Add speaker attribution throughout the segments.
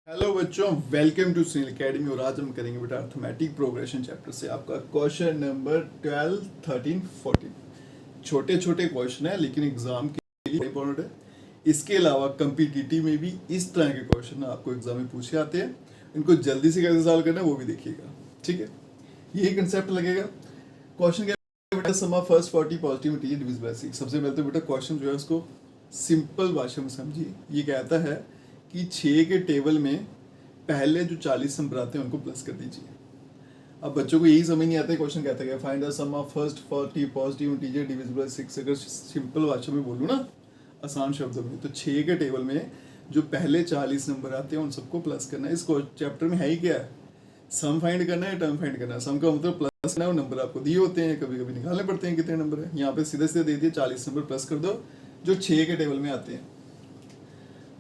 Speaker 1: Hello बच्चों, welcome to Sunil academy. और आज हम करेंगे बेटा अर्थमेटिक प्रोग्रेशन चैप्टर से आपका क्वेश्चन नंबर 12, 13, 14। छोटे छोटे क्वेश्चन है लेकिन एग्जाम के लिए इंपॉर्टेंट है। इसके अलावा कम्पिटिटिव में भी इस तरह के क्वेश्चन आपको एग्जाम में पूछे आते हैं। इनको जल्दी से कैसे सॉल्व करना है वो भी देखिएगा, ठीक है। यही कंसेप्ट लगेगा। क्वेश्चन क्या बेटा, sum of first 40 positive integer divisible by 6। सबसे पहले तो बेटा क्वेश्चन जो है उसको सिंपल भाषा में समझिए। ये कहता है कि 6 के टेबल में पहले जो 40 नंबर आते हैं उनको प्लस कर दीजिए। अब बच्चों को यही समझ नहीं आता है, क्वेश्चन कहता है find the sum of first 40 positive integer divisible by 6। अगर सिंपल भाषा में बोलूँ ना, आसान शब्दों में, तो 6 के टेबल में जो पहले 40 नंबर आते हैं उन सबको प्लस करना है। इस चैप्टर में है ही क्या है, सम फाइंड करना है, टर्म फाइंड करना है। सम का मतलब प्लस करना है, वो नंबर आपको दिए होते हैं, कभी कभी निकालने पड़ते हैं कितने नंबर है। यहाँ पे सीधे सीधे दे दिए 40 नंबर प्लस कर दो जो 6 के टेबल में आते हैं।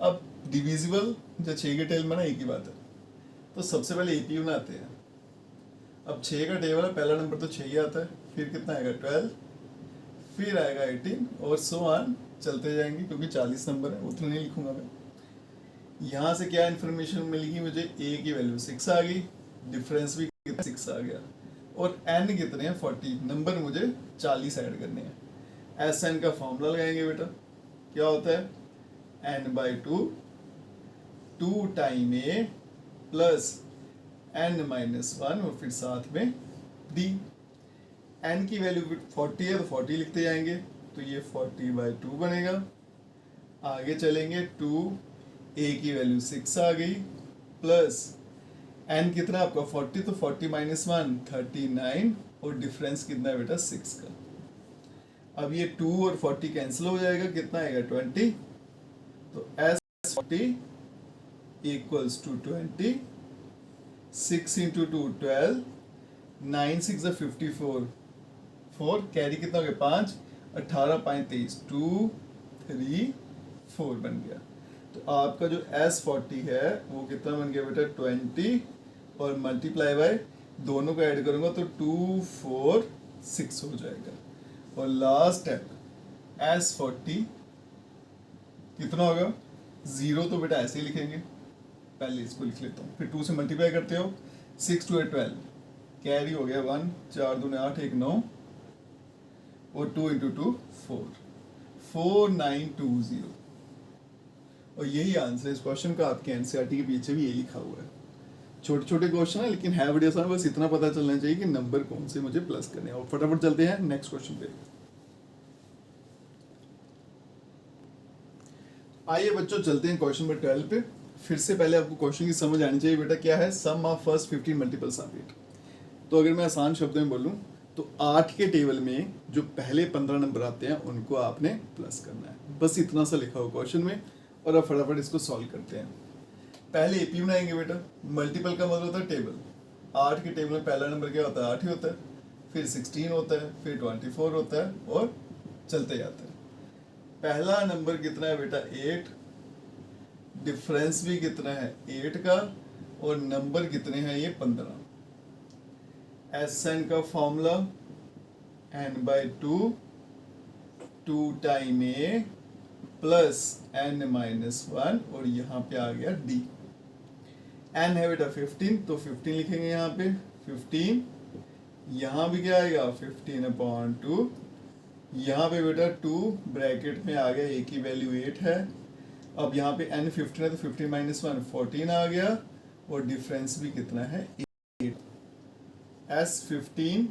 Speaker 1: अब डिविजिबल जो 6 के टेबल में ना, एक ही बात है। तो सबसे पहले एपी बनाते हैं। अब 6 का टेबल है, पहला नंबर तो 6 ही आता है, फिर कितना आएगा 12, फिर आएगा 18 और सो ऑन चलते जाएंगे, क्योंकि 40 नंबर है उतना नहीं लिखूंगा मैं। यहाँ से क्या इन्फॉर्मेशन मिलेगी मुझे, ए की वैल्यू 6 आ गई, डिफरेंस भी 6 आ गया, और एन कितने हैं 40 नंबर, मुझे 40 ऐड करने हैं। एस एन का फॉर्मूला लगाएंगे बेटा, क्या होता है n/2 2 टाइम ए प्लस n-1 और फिर साथ में d। n की वैल्यू 40 है तो 40 लिखते जाएंगे, तो ये 40/2 बनेगा। आगे चलेंगे, 2 a की वैल्यू 6 आ गई, प्लस n कितना आपका 40, तो 40 - 1 39, और डिफरेंस कितना है बेटा 6 का। अब ये 2 और 40 कैंसिल हो जाएगा, कितना आएगा 20, तो S40 इक्वल्स टू 20, 6 × 2 12, 9 6 54, 4 कैरी कितना हो गया 5, 18 5 23, 2 3 4 बन गया। तो आपका जो S40 है वो कितना बन गया बेटा 20, और मल्टीप्लाई बाय दोनों को ऐड करूंगा तो 2 4 6 हो जाएगा। और लास्ट स्टेप S40 कितना होगा 0, तो बेटा ऐसे ही लिखेंगे, पहले इसको लिख लेता हूँ, फिर 2 से मल्टीप्लाई करते हो, 6 2 8 12, कैरी हो गया 1, 4 2 8 1 9, और 2 × 2 4, 4920। और यही आंसर इस क्वेश्चन का आपके एनसीईआरटी के पीछे भी ये लिखा हुआ है। छोटे छोटे क्वेश्चन है लेकिन है बढ़िया आसान, बस इतना पता चलना चाहिए कि नंबर कौन से मुझे प्लस करने हैं। और फटाफट चलते हैं नेक्स्ट क्वेश्चन पे। आइए बच्चों चलते हैं क्वेश्चन नंबर 12 पे। फिर से पहले आपको क्वेश्चन की समझ आनी चाहिए बेटा, क्या है सम ऑफ फर्स्ट 15 मल्टीपल्स ऑफ 8। तो अगर मैं आसान शब्दों में बोलूं तो 8 के टेबल में जो पहले 15 नंबर आते हैं उनको आपने प्लस करना है। बस इतना सा लिखा हुआ क्वेश्चन में, और अब फटाफट इसको सॉल्व करते हैं। पहले एपी बनाएंगे बेटा। मल्टीपल का मतलब होता है टेबल। 8 के टेबल में पहला नंबर क्या होता है 8 ही होता है, फिर 16 होता है, फिर 24 होता है, और चलते जाता है। पहला नंबर कितना है बेटा 8, डिफरेंस भी कितना है 8 का, और नंबर कितने हैं ये 15। एस एन का फॉर्मूला n/2 2 टाइम ए प्लस n-1, और यहाँ पे आ गया d। n है बेटा 15, तो 15 लिखेंगे यहाँ पे 15। यहाँ भी क्या आएगा 15/2। यहाँ पे बेटा 2 ब्रैकेट में आ गया, a की वैल्यू 8 है। अब यहाँ पे n 15 है तो 15 - 1 14 आ गया, और डिफरेंस भी कितना है 8। S15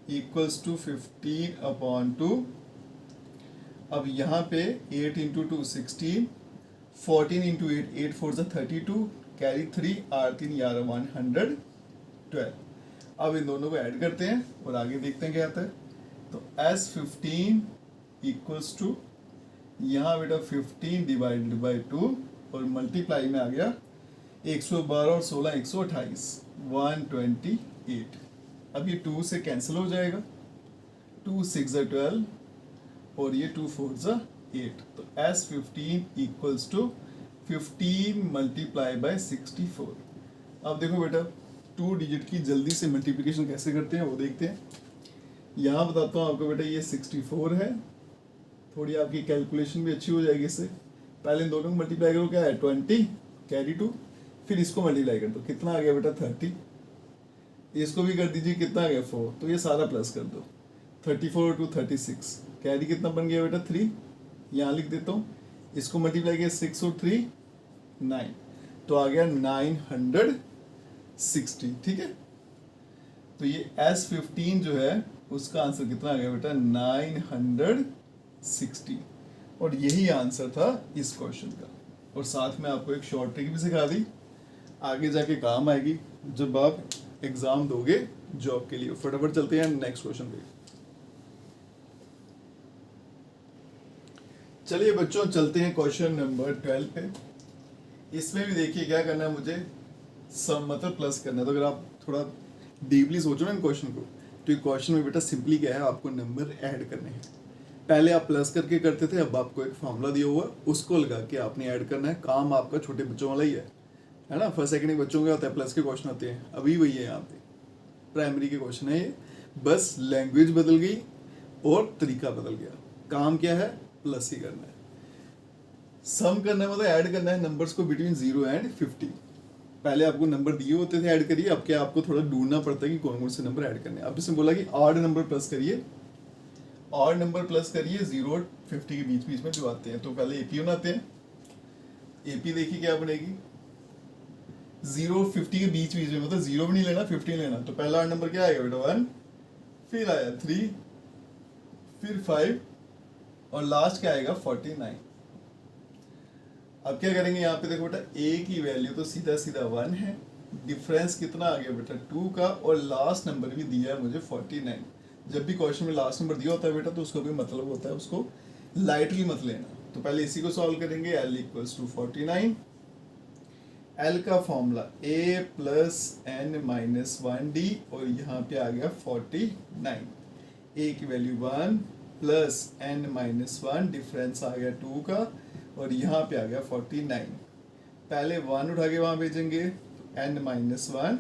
Speaker 1: equals to 15/2। अब यहाँ पे 8 × 2 16, 14 × 8 8 4 32, कैरी 3 R3 11 112। अब इन दोनों को ऐड करते हैं और आगे देखते हैं क्या आता है। तो S15 इक्वल्स टू यहाँ बेटा 15 डिवाइडेड बाई 2, और मल्टीप्लाई में आ गया 112 और 16 128 128। अब ये 2 से कैंसिल हो जाएगा, 2 6 12, और ये 2 4 8। तो S15 equals to 15 multiply by 64। अब देखो बेटा 2 डिजिट की जल्दी से मल्टीप्लिकेशन कैसे करते हैं वो देखते हैं। यहाँ बताता हूँ आपको बेटा, ये 64 है, थोड़ी आपकी कैलकुलेशन भी अच्छी हो जाएगी इससे। पहले इन दोनों को मल्टीप्लाई करो, क्या है 20, कैरी 2, फिर इसको मल्टीप्लाई कर दो, कितना आ गया बेटा 30, इसको भी कर दीजिए, कितना आ गया 4, तो ये सारा प्लस कर दो, 34 to 36, कैरी कितना बन गया बेटा 3, यहाँ लिख देता हूँ, इसको मल्टीप्लाई किया 6 और 3 9, तो आ गया 960, ठीक है। तो ये S15 जो है उसका आंसर कितना आ गया बेटा 960, और यही आंसर था इस क्वेश्चन का। और साथ में आपको एक शॉर्ट ट्रिक भी सिखा दी, आगे जाके काम आएगी जब आप एग्जाम दोगे जॉब के लिए। फटाफट चलते हैं नेक्स्ट क्वेश्चन पे। चलिए बच्चों चलते हैं क्वेश्चन नंबर 12 पे। इसमें भी देखिए क्या करना है मुझे, सम मतलब प्लस करना है। तो अगर आप थोड़ा डीपली सोचो ना इन क्वेश्चन को, तो ये क्वेश्चन में बेटा सिंपली क्या है, आपको नंबर ऐड करने हैं। पहले आप प्लस करके करते थे, अब आपको एक फॉर्मूला दिया हुआ उसको लगा के आपने ऐड करना है। काम आपका छोटे बच्चों वाला ही है ना। फर्स्ट सेकंड के बच्चों के होता है प्लस के क्वेश्चन आते हैं, अभी वही है यहाँ पे प्राइमरी के क्वेश्चन है ये, बस लैंग्वेज बदल गई और तरीका बदल गया। काम क्या है, प्लस ही करना है। सम करना है मतलब ऐड करना है नंबर्स को बिटवीन 0 and 50। पहले आपको नंबर दिए होते थे ऐड करिए, अब क्या आपको थोड़ा ढूंढना पड़ता है कि कौन कौन से नंबर ऐड करने हैं। अब इसमें बोला कि ऑड नंबर प्लस करिए, ऑड नंबर प्लस करिए 0 और 50 के बीच बीच में जो आते हैं। तो पहले एपी बनाते हैं। एपी देखिए क्या बनेगी, 0 और 50 के बीच बीच में, मतलब 0 भी नहीं लेना 50 लेना। तो पहला ऑड नंबर क्या आएगा बेटा 1, फिर आया 3, फिर 5 और लास्ट क्या आएगा 49। अब क्या करेंगे यहाँ पे देखो बेटा, ए की वैल्यू तो सीधा सीधा 1 है, डिफरेंस कितना आ गया बेटा 2 का, और लास्ट नंबर भी दिया है मुझे 49। जब भी क्वेश्चन में लास्ट नंबर दिया होता है बेटा तो उसका भी मतलब होता है, उसको लाइटली मत लेना। तो पहले इसी को सॉल्व करेंगे, L इक्वल्स टू 49। L का formula A plus n minus 1D, और यहाँ पे आ गया 49। A की value 1 plus n minus 1, difference आ गया 2 का, और यहाँ पे आ गया 49। पहले 1 उठा के वहाँ भेजेंगे, n माइनस 1,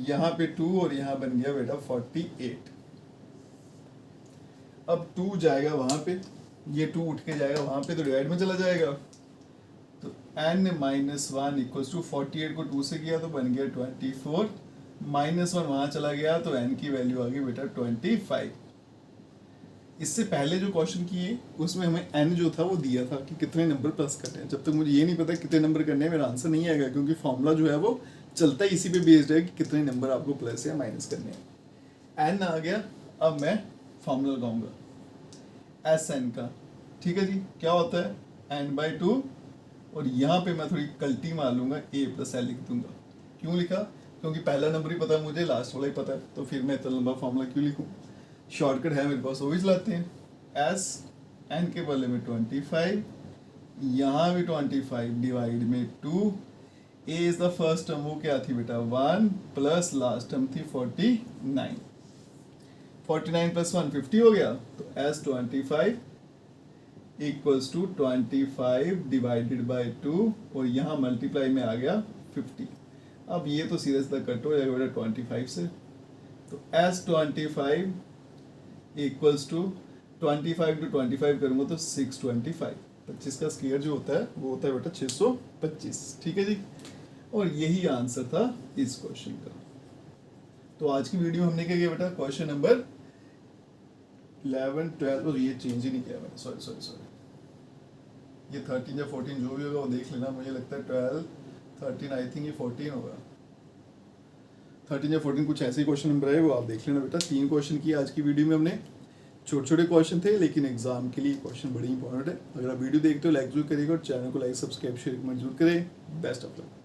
Speaker 1: यहाँ पे 2 और यहाँ बन गया बेटा 48। अब 2 जाएगा वहाँ पे, ये 2 उठ के जाएगा वहाँ पे, तो डिवाइड में चला जाएगा। तो n माइनस 1 इक्वल्स टू 48 को 2 से किया तो बन गया 24, माइनस 1 वहाँ चला गया तो n की वैल्यू आ गई बेटा 25। इससे पहले जो क्वेश्चन किए उसमें हमें n जो था वो दिया था कि कितने नंबर प्लस करने हैं। जब तक मुझे ये नहीं पता कितने नंबर करने हैं मेरा आंसर नहीं आएगा, क्योंकि फॉर्मूला जो है वो चलता ही इसी पे बेस्ड है कि कितने नंबर आपको प्लस या माइनस करने हैं। n आ गया, अब मैं फॉर्मूला लगाऊंगा Sn का, ठीक है जी। क्या होता है n/2, और यहाँ पे मैं थोड़ी कल्टी मार लूंगा, a प्लस l लिख दूंगा। क्यों लिखा, क्योंकि पहला नंबर ही पता है मुझे, लास्ट वाला ही पता है, तो फिर मैं इतना लंबा फॉर्मूला क्यों लिखूँ। शॉर्टकट है मेरे पास, वो भी चलाते हैं। S n के बदले में 25, यहाँ भी 25 डिवाइड में 2, a is the first term, वो क्या थी बेटा 1, प्लस लास्ट टर्म थी 49। 49 प्लस 1 50 हो गया, तो S 25 equals to 25 divided by 2, और यहाँ मल्टीप्लाई में आ गया 50। अब ये तो सीधा सीधा कट हो जाएगा बेटा 25 से, तो S 25 इक्वल्स टू 25 to 25 करूँगा तो 625। 25 का स्क्वायर जो होता है वो होता है बेटा 625, ठीक है जी। और यही आंसर था इस क्वेश्चन का। तो आज की वीडियो हमने क्या किया बेटा, क्वेश्चन नंबर 11, 12, और ये चेंज ही नहीं किया मैंने, सॉरी ये 13 या 14 जो भी होगा वो देख लेना। मुझे लगता है 12, 13, आई थिंक ये 14 होगा, 13 या 14 कुछ ऐसे ही क्वेश्चन नंबर है, वो आप देख लेना बेटा। 3 क्वेश्चन किए आज की वीडियो में हमने, छोटे छोटे क्वेश्चन थे लेकिन एग्जाम के लिए क्वेश्चन बड़ी इंपॉर्टेंट है। अगर आप वीडियो देखते हो लाइक जरूर करिएगा, और चैनल को लाइक सब्सक्राइब शेयर जरूर करें। Best of luck.